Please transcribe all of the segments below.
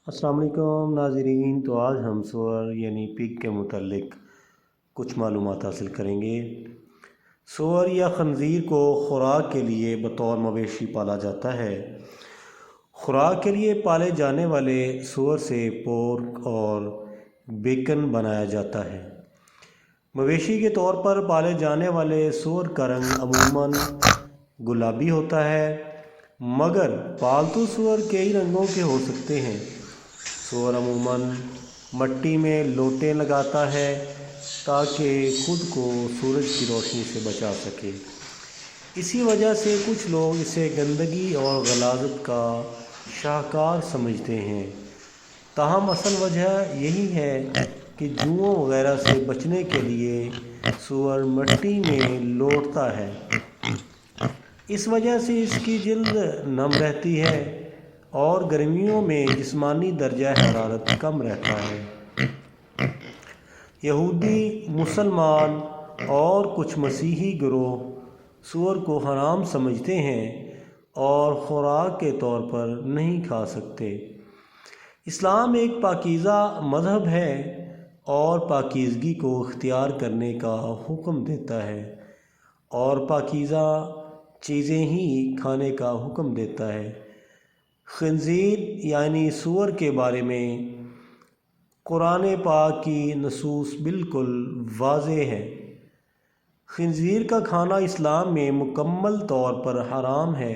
السلام علیکم ناظرین، تو آج ہم سور یعنی پگ کے متعلق کچھ معلومات حاصل کریں گے۔ سور یا خنزیر کو خوراک کے لیے بطور مویشی پالا جاتا ہے۔ خوراک کے لیے پالے جانے والے سور سے پورک اور بیکن بنایا جاتا ہے۔ مویشی کے طور پر پالے جانے والے سور کا رنگ عموماً گلابی ہوتا ہے، مگر پالتو سور کئی رنگوں کے ہو سکتے ہیں۔ سور عموماً مٹی میں لوٹیں لگاتا ہے تاکہ خود کو سورج کی روشنی سے بچا سکے۔ اسی وجہ سے کچھ لوگ اسے گندگی اور غلاظت کا شاہکار سمجھتے ہیں، تاہم اصل وجہ یہی ہے کہ جوؤں وغیرہ سے بچنے کے لیے سور مٹی میں لوٹتا ہے۔ اس وجہ سے اس کی جلد نم رہتی ہے اور گرمیوں میں جسمانی درجہ حرارت کم رہتا ہے۔ یہودی، مسلمان اور کچھ مسیحی گروہ سور کو حرام سمجھتے ہیں اور خوراک کے طور پر نہیں کھا سکتے۔ اسلام ایک پاکیزہ مذہب ہے اور پاکیزگی کو اختیار کرنے کا حکم دیتا ہے اور پاکیزہ چیزیں ہی کھانے کا حکم دیتا ہے۔ خنزیر یعنی سور کے بارے میں قرآن پاک کی نصوص بالکل واضح ہے۔ خنزیر کا کھانا اسلام میں مکمل طور پر حرام ہے۔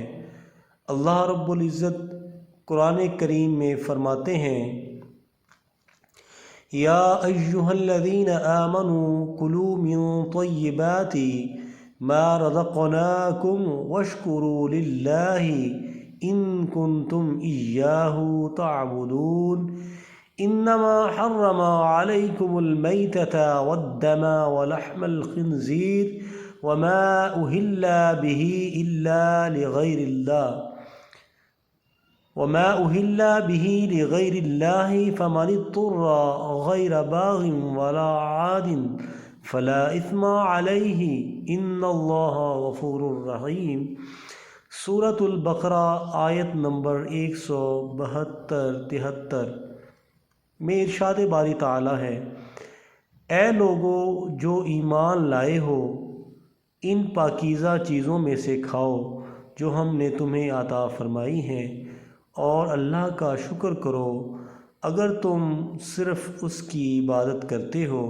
اللہ رب العزت قرآن کریم میں فرماتے ہیں، یا ایہا الذین آمنوا کلوا من طیبات ما رزقناکم واشکروا للہ ان کنتم ایاہ تعبدون انما حرم علیکم المیتۃ والدم ولحم الخنزیر وما اہل به لغیر اللہ فمن اضطر غیر باغ ولا عاد فلا اثم علیہ ان اللہ غفور رحیم۔ سورۃ البقرہ آیت نمبر 172-73 میں ارشاد باری تعالیٰ ہے، اے لوگو جو ایمان لائے ہو، ان پاکیزہ چیزوں میں سے کھاؤ جو ہم نے تمہیں عطا فرمائی ہیں، اور اللہ کا شکر کرو اگر تم صرف اس کی عبادت کرتے ہو۔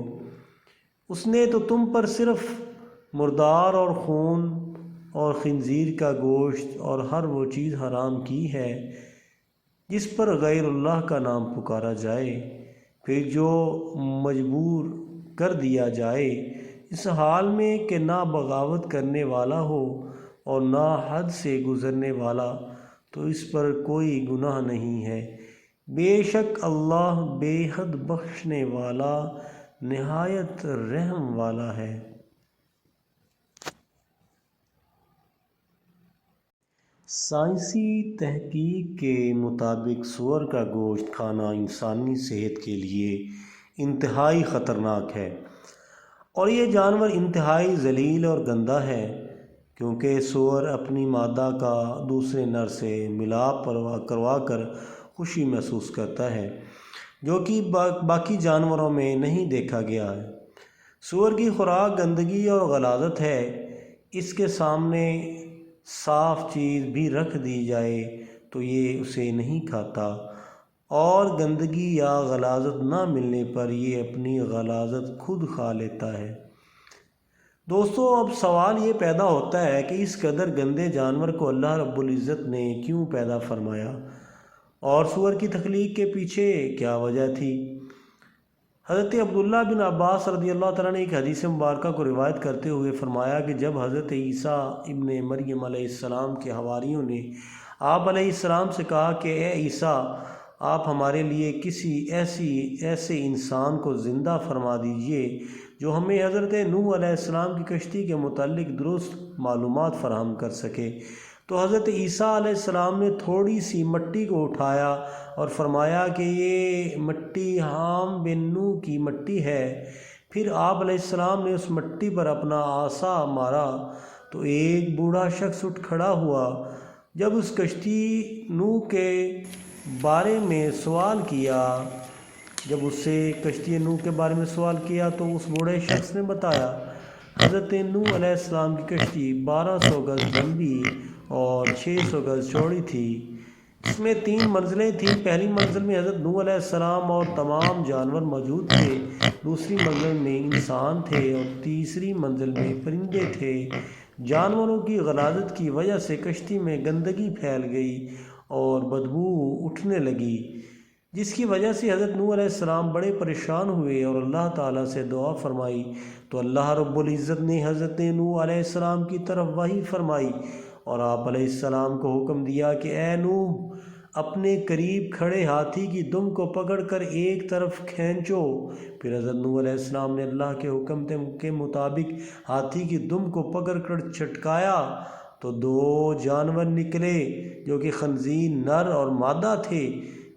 اس نے تو تم پر صرف مردار اور خون اور خنزیر کا گوشت اور ہر وہ چیز حرام کی ہے جس پر غیر اللہ کا نام پکارا جائے، پھر جو مجبور کر دیا جائے، اس حال میں کہ نہ بغاوت کرنے والا ہو اور نہ حد سے گزرنے والا، تو اس پر کوئی گناہ نہیں ہے۔ بے شک اللہ بے حد بخشنے والا، نہایت رحم والا ہے۔ سائنسی تحقیق کے مطابق سور کا گوشت کھانا انسانی صحت کے لیے انتہائی خطرناک ہے، اور یہ جانور انتہائی ذلیل اور گندا ہے، کیونکہ سور اپنی مادہ کا دوسرے نر سے ملاپ کروا کر خوشی محسوس کرتا ہے، جو کہ باقی جانوروں میں نہیں دیکھا گیا ہے۔ سور کی خوراک گندگی اور غلاظت ہے۔ اس کے سامنے صاف چیز بھی رکھ دی جائے تو یہ اسے نہیں کھاتا، اور گندگی یا غلاظت نہ ملنے پر یہ اپنی غلاظت خود کھا لیتا ہے۔ دوستو، اب سوال یہ پیدا ہوتا ہے کہ اس قدر گندے جانور کو اللہ رب العزت نے کیوں پیدا فرمایا، اور سور کی تخلیق کے پیچھے کیا وجہ تھی؟ حضرت عبداللہ بن عباس رضی اللہ تعالیٰ نے ایک حدیث مبارکہ کو روایت کرتے ہوئے فرمایا کہ جب حضرت عیسیٰ ابن مریم علیہ السلام کے حواریوں نے آپ علیہ السلام سے کہا کہ اے عیسیٰ، آپ ہمارے لیے کسی ایسے انسان کو زندہ فرما دیجئے جو ہمیں حضرت نوح علیہ السلام کی کشتی کے متعلق درست معلومات فراہم کر سکے، تو حضرت عیسیٰ علیہ السلام نے تھوڑی سی مٹی کو اٹھایا اور فرمایا کہ یہ مٹی حام بن نوح کی مٹی ہے۔ پھر آپ علیہ السلام نے اس مٹی پر اپنا عصا مارا تو ایک بوڑھا شخص اٹھ کھڑا ہوا۔ جب اس کشتی نوح کے بارے میں سوال کیا، جب اس سے کشتی نوح کے بارے میں سوال کیا تو اس بوڑھے شخص نے بتایا حضرت نوح علیہ السلام کی کشتی 1200 گز لمبی اور 600 گز چوڑی تھی۔ اس میں 3 منزلیں تھیں۔ پہلی منزل میں حضرت نوح علیہ السلام اور تمام جانور موجود تھے، دوسری منزل میں انسان تھے اور تیسری منزل میں پرندے تھے۔ جانوروں کی غلاظت کی وجہ سے کشتی میں گندگی پھیل گئی اور بدبو اٹھنے لگی، جس کی وجہ سے حضرت نوح علیہ السلام بڑے پریشان ہوئے اور اللہ تعالیٰ سے دعا فرمائی تو اللہ رب العزت نے حضرت نوح علیہ السلام کی طرف وحی فرمائی اور آپ علیہ السلام کو حکم دیا کہ اے نوح، اپنے قریب کھڑے ہاتھی کی دم کو پکڑ کر ایک طرف کھینچو۔ پھر حضرت نوح علیہ السلام نے اللہ کے حکم کے مطابق ہاتھی کی دم کو پکڑ کر چھٹکایا تو 2 جانور نکلے جو کہ خنزیر نر اور مادہ تھے۔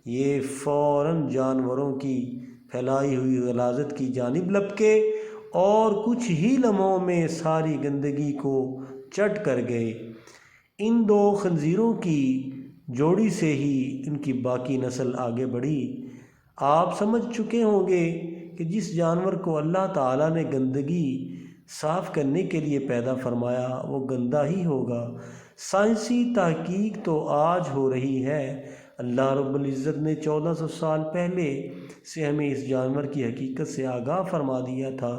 یہ فوراً جانوروں کی پھیلائی ہوئی غلاظت کی جانب لپکے اور کچھ ہی لمحوں میں ساری گندگی کو چٹ کر گئے۔ ان 2 خنزیروں کی جوڑی سے ہی ان کی باقی نسل آگے بڑھی۔ آپ سمجھ چکے ہوں گے کہ جس جانور کو اللہ تعالیٰ نے گندگی صاف کرنے کے لیے پیدا فرمایا وہ گندا ہی ہوگا۔ سائنسی تحقیق تو آج ہو رہی ہے۔ اللہ رب العزت نے 1400 سال پہلے سے ہمیں اس جانور کی حقیقت سے آگاہ فرما دیا تھا۔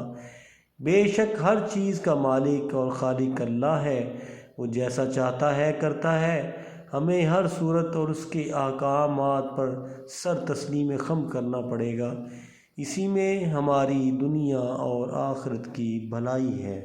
بے شک ہر چیز کا مالک اور خالق اللہ ہے، وہ جیسا چاہتا ہے کرتا ہے۔ ہمیں ہر صورت اور اس کے احکامات پر سر تسلیم خم کرنا پڑے گا، اسی میں ہماری دنیا اور آخرت کی بھلائی ہے۔